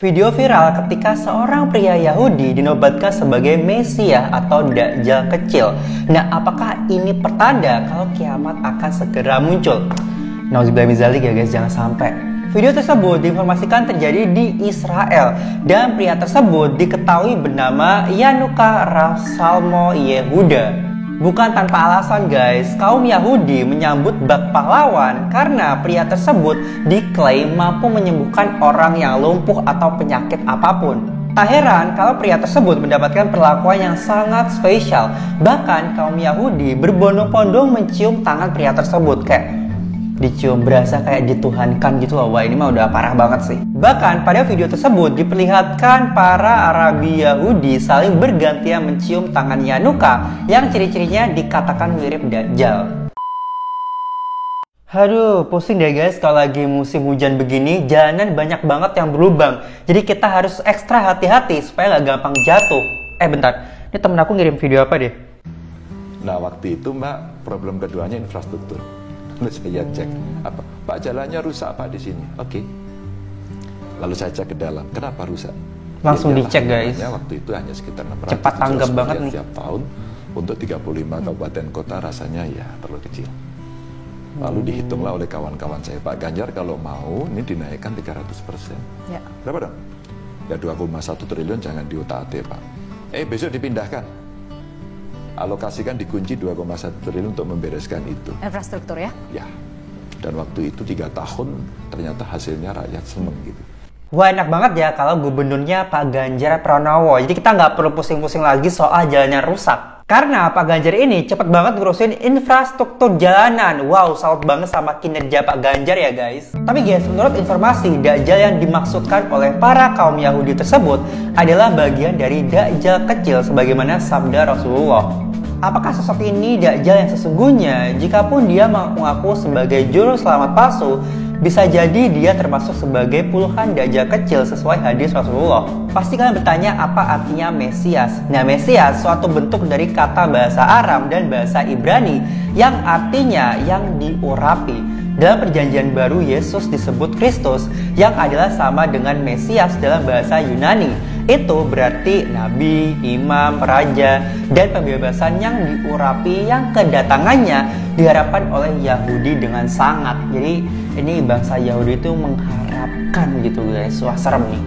Video viral ketika seorang pria Yahudi dinobatkan sebagai Mesias atau Dajjal kecil. Nah, apakah ini pertanda kalau kiamat akan segera muncul? Nauzubillah min dzalik ya guys, jangan sampai. Video tersebut diinformasikan terjadi di Israel dan pria tersebut diketahui bernama Yanuka Rafsalmo Yehuda. Bukan tanpa alasan guys, kaum Yahudi menyambut bak pahlawan karena pria tersebut diklaim mampu menyembuhkan orang yang lumpuh atau penyakit apapun. Tak heran kalau pria tersebut mendapatkan perlakuan yang sangat spesial. Bahkan kaum Yahudi berbondong-bondong mencium tangan pria tersebut, kayak dicium, berasa kayak dituhankan gitu loh. Wah, ini mah udah parah banget sih. Bahkan pada video tersebut diperlihatkan para Arabi Yahudi saling bergantian mencium tangan Yanuka yang ciri-cirinya dikatakan mirip Dajjal. Aduh, pusing deh guys kalau lagi musim hujan begini, jalanan banyak banget yang berlubang. Jadi kita harus ekstra hati-hati supaya nggak gampang jatuh. Bentar, ini temen aku ngirim video apa deh? Nah, waktu itu mbak, problem keduanya infrastruktur. Lalu saya cek, Pak jalannya rusak Pak di sini. Oke. Lalu saya cek ke dalam, kenapa rusak? Langsung dicek guys. Waktu itu hanya sekitar 600. Cepat tanggap banget nih. Setiap tahun untuk 35 kabupaten kota rasanya ya terlalu kecil. Lalu dihitunglah oleh kawan-kawan saya, Pak Ganjar kalau mau ini dinaikkan 300%. Ya. Berapa dong? Ya 2,1 triliun jangan diutak-atik Pak. Besok dipindahkan. Alokasikan dikunci 2,1 triliun untuk membereskan itu. Infrastruktur ya? Ya. Dan waktu itu 3 tahun ternyata hasilnya rakyat seneng gitu. Wah, enak banget ya kalau gubernurnya Pak Ganjar Pranowo. Jadi kita nggak perlu pusing-pusing lagi soal jalannya rusak. Karena Pak Ganjar ini cepet banget ngurusin infrastruktur jalanan. Wow, salut banget sama kinerja Pak Ganjar ya guys. Tapi guys, menurut informasi, Dajjal yang dimaksudkan oleh para kaum Yahudi tersebut adalah bagian dari Dajjal kecil sebagaimana sabda Rasulullah. Apakah sosok ini Dajjal yang sesungguhnya? Jikapun dia mengaku sebagai juru selamat palsu, bisa jadi dia termasuk sebagai puluhan Dajjal kecil sesuai hadis Rasulullah. Pasti kalian bertanya apa artinya Mesias. Nah, Mesias suatu bentuk dari kata bahasa Aram dan bahasa Ibrani yang artinya yang diurapi. Dalam perjanjian baru Yesus disebut Kristus yang adalah sama dengan Mesias dalam bahasa Yunani. Itu berarti nabi, imam, raja, dan pembebasan yang diurapi yang kedatangannya diharapkan oleh Yahudi dengan sangat. Jadi ini bangsa Yahudi itu mengharapkan gitu guys. Wah, serem nih.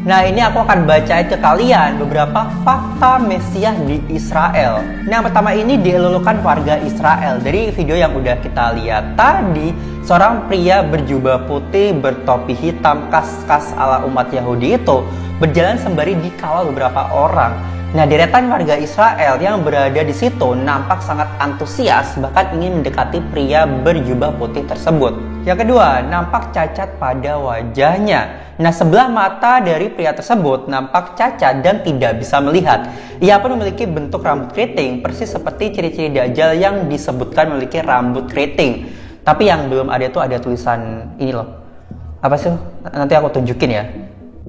Nah, ini aku akan bacain ke kalian beberapa fakta Mesias di Israel. Nah, yang pertama ini dielulukan warga Israel. Dari video yang udah kita lihat tadi, seorang pria berjubah putih bertopi hitam khas ala umat Yahudi itu berjalan sembari dikawal beberapa orang. Nah, deretan warga Israel yang berada di situ nampak sangat antusias, bahkan ingin mendekati pria berjubah putih tersebut. Yang kedua, nampak cacat pada wajahnya. Nah, sebelah mata dari pria tersebut nampak cacat dan tidak bisa melihat. Ia pun memiliki bentuk rambut keriting, persis seperti ciri-ciri Dajjal yang disebutkan memiliki rambut keriting. Tapi yang belum ada itu ada tulisan ini loh. Apa sih? Nanti aku tunjukin ya.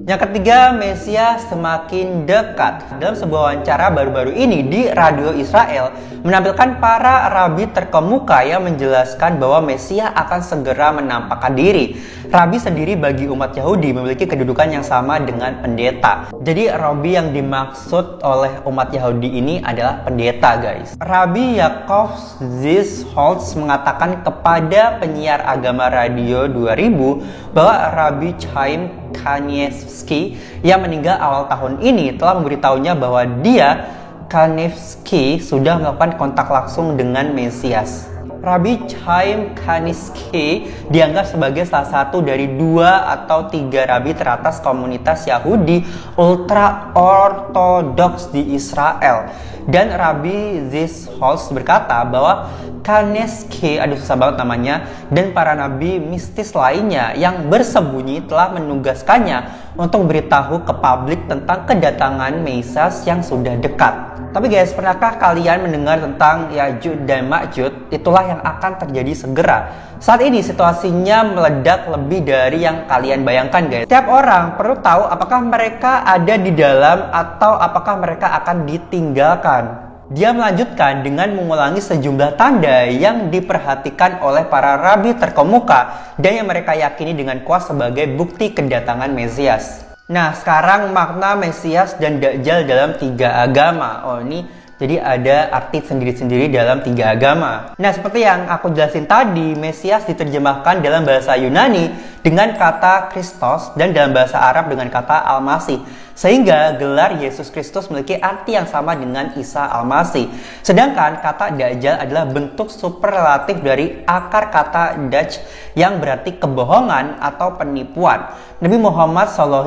Yang ketiga, Mesias semakin dekat. Dalam sebuah wawancara baru-baru ini di radio Israel, menampilkan para rabi terkemuka yang menjelaskan bahwa Mesias akan segera menampakkan diri. Rabi sendiri bagi umat Yahudi memiliki kedudukan yang sama dengan pendeta. Jadi rabi yang dimaksud oleh umat Yahudi ini adalah pendeta guys. Rabi Yaakov Zisholtz mengatakan kepada penyiar agama radio 2000 bahwa Rabi Chaim Kanievsky yang meninggal awal tahun ini telah memberitahunya bahwa dia, Kanievsky, sudah melakukan kontak langsung dengan Mesias. Rabbi Chaim Kanievsky dianggap sebagai salah satu dari 2 atau 3 rabi teratas komunitas Yahudi ultra-ortodoks di Israel. Dan Rabbi Zisholtz berkata bahwa Kanievsky, susah banget namanya, dan para nabi mistis lainnya yang bersembunyi telah menugaskannya untuk beritahu ke publik tentang kedatangan Mesias yang sudah dekat. Tapi guys, pernahkah kalian mendengar tentang Ya'juj dan Ma'juj? Itulah yang akan terjadi segera. Saat ini situasinya meledak lebih dari yang kalian bayangkan guys. Setiap orang perlu tahu apakah mereka ada di dalam atau apakah mereka akan ditinggalkan. Dia melanjutkan dengan mengulangi sejumlah tanda yang diperhatikan oleh para rabi terkemuka dan yang mereka yakini dengan kuat sebagai bukti kedatangan Mesias. Nah, sekarang makna Mesias dan Dajjal dalam 3 agama. Oh, ini jadi ada arti sendiri-sendiri dalam 3 agama. Nah, seperti yang aku jelasin tadi, Mesias diterjemahkan dalam bahasa Yunani dengan kata Kristos dan dalam bahasa Arab dengan kata Al-Masih. Sehingga gelar Yesus Kristus memiliki arti yang sama dengan Isa Al-Masih. Sedangkan kata Dajjal adalah bentuk superlatif dari akar kata Dajj yang berarti kebohongan atau penipuan. Nabi Muhammad SAW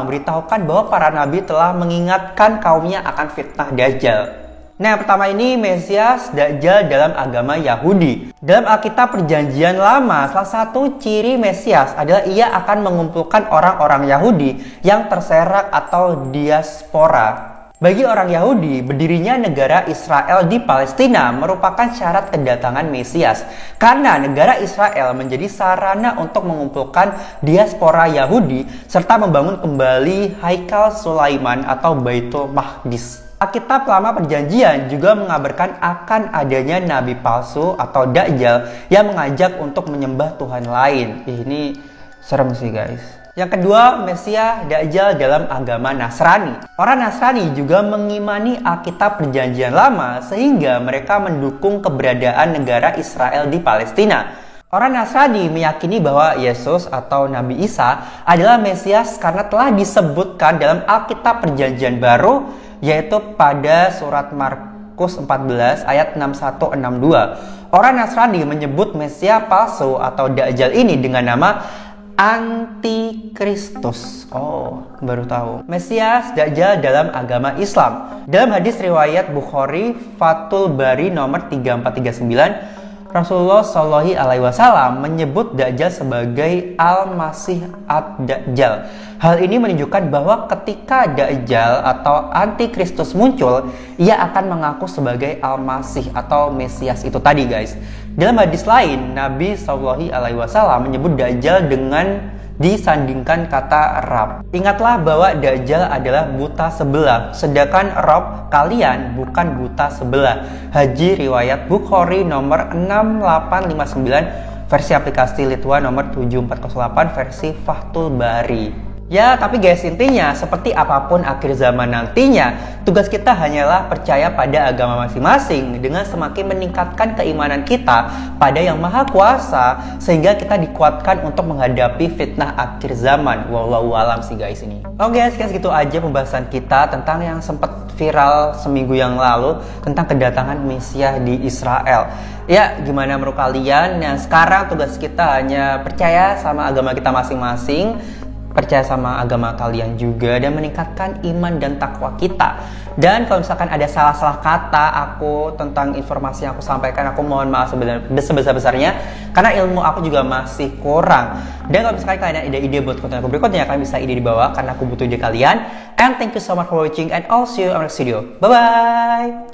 memberitahukan bahwa para nabi telah mengingatkan kaumnya akan fitnah Dajjal. Nah, yang pertama ini Mesias Dajjal dalam agama Yahudi. Dalam Alkitab Perjanjian Lama, salah satu ciri Mesias adalah ia akan mengumpulkan orang-orang Yahudi yang terserak atau diaspora. Bagi orang Yahudi, berdirinya negara Israel di Palestina merupakan syarat kedatangan Mesias. Karena negara Israel menjadi sarana untuk mengumpulkan diaspora Yahudi serta membangun kembali Haikal Sulaiman atau Baitul Maqdis. Alkitab Lama Perjanjian juga mengabarkan akan adanya nabi palsu atau Dajjal yang mengajak untuk menyembah Tuhan lain. Ini serem sih guys. Yang kedua, Mesias Dajjal dalam agama Nasrani. Orang Nasrani juga mengimani Alkitab Perjanjian Lama sehingga mereka mendukung keberadaan negara Israel di Palestina. Orang Nasrani meyakini bahwa Yesus atau Nabi Isa adalah Mesias karena telah disebutkan dalam Alkitab Perjanjian Baru, yaitu pada surat Markus 14 ayat 61-62. Orang Nasrani menyebut Mesias palsu atau Dajjal ini dengan nama Antikristus. Oh, baru tahu. Mesias Dajjal dalam agama Islam. Dalam hadis riwayat Bukhari Fathul Bari nomor 3439, Rasulullah SAW menyebut Dajjal sebagai Al-Masih Ad-Dajjal. Hal ini menunjukkan bahwa ketika Dajjal atau Antikristus muncul, ia akan mengaku sebagai Al-Masih atau Mesias itu tadi guys. Dalam hadis lain, Nabi SAW menyebut Dajjal dengan disandingkan kata Rab. Ingatlah bahwa Dajjal adalah buta sebelah, sedangkan Rab kalian bukan buta sebelah. Haji riwayat Bukhari nomor 6859, versi aplikasi Litwa nomor 7408, versi Fathul Bari. Ya, tapi guys, intinya seperti apapun akhir zaman nantinya, tugas kita hanyalah percaya pada agama masing-masing dengan semakin meningkatkan keimanan kita pada Yang Maha Kuasa sehingga kita dikuatkan untuk menghadapi fitnah akhir zaman. Wallahu alam sih guys ini. Oke guys, segitu aja pembahasan kita tentang yang sempat viral seminggu yang lalu tentang kedatangan Mesias di Israel. Ya, gimana menurut kalian? Nah, sekarang tugas kita hanya percaya sama agama kita masing-masing, percaya sama agama kalian juga, dan meningkatkan iman dan takwa kita. Dan kalau misalkan ada salah-salah kata aku tentang informasi yang aku sampaikan, aku mohon maaf sebesar-besarnya karena ilmu aku juga masih kurang. Dan kalau misalkan kalian ada ide buat konten aku berikutnya, kalian bisa ide di bawah karena aku butuh ide kalian. And thank you so much for watching and I'll see you on the next video. Bye bye.